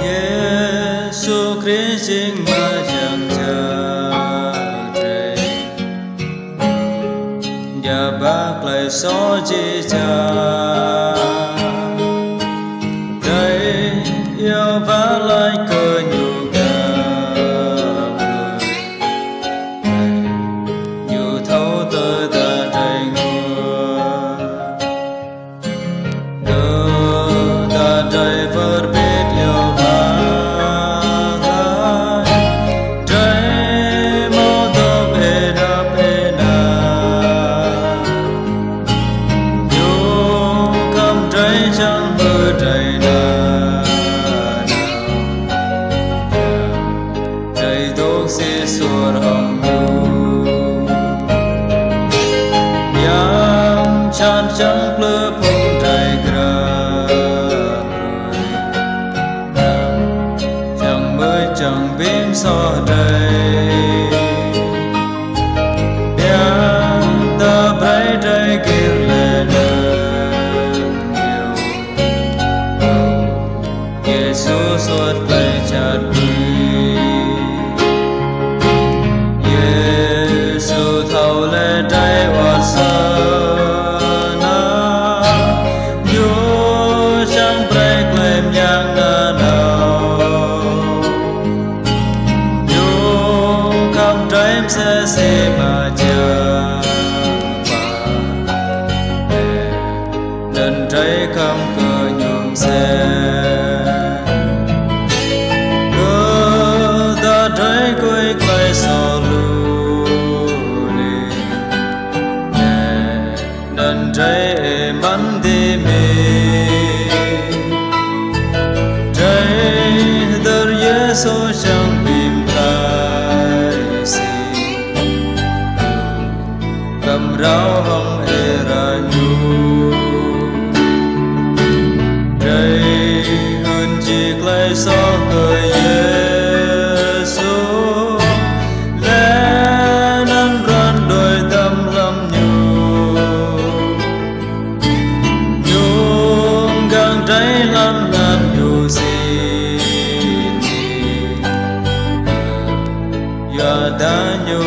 Giêsu Christ chính mà chẳng chờ trời nhà bác lại xó chi cha đây yêu vã lại cơ nhu gặp nhu thấu tới ta trời ngua cơ ta trời vớt biết yêu chẳng mơ trời nào trời thuốc xì xuân hồng nhu nhắm chan chẳng lỡ phong trời chẳng mới chẳng bím so trời nhắm ta bay trời kêu lên Giêsu suốt lời chợt vui Giêsu thâu lên trái hoạt sơn Nhu chẳng break lên nhang nào Nhu không trái em sẽ xì mà chờ lần trái không cơ nhung xe trái quay quay so lu đi đàn trái bắn đi mi trái đờ Giêsu chẳng bìm lại si cầm rau hồng era nhu trái hơn chiếc lại so cười trái lắm làm dù gì giờ ta nhu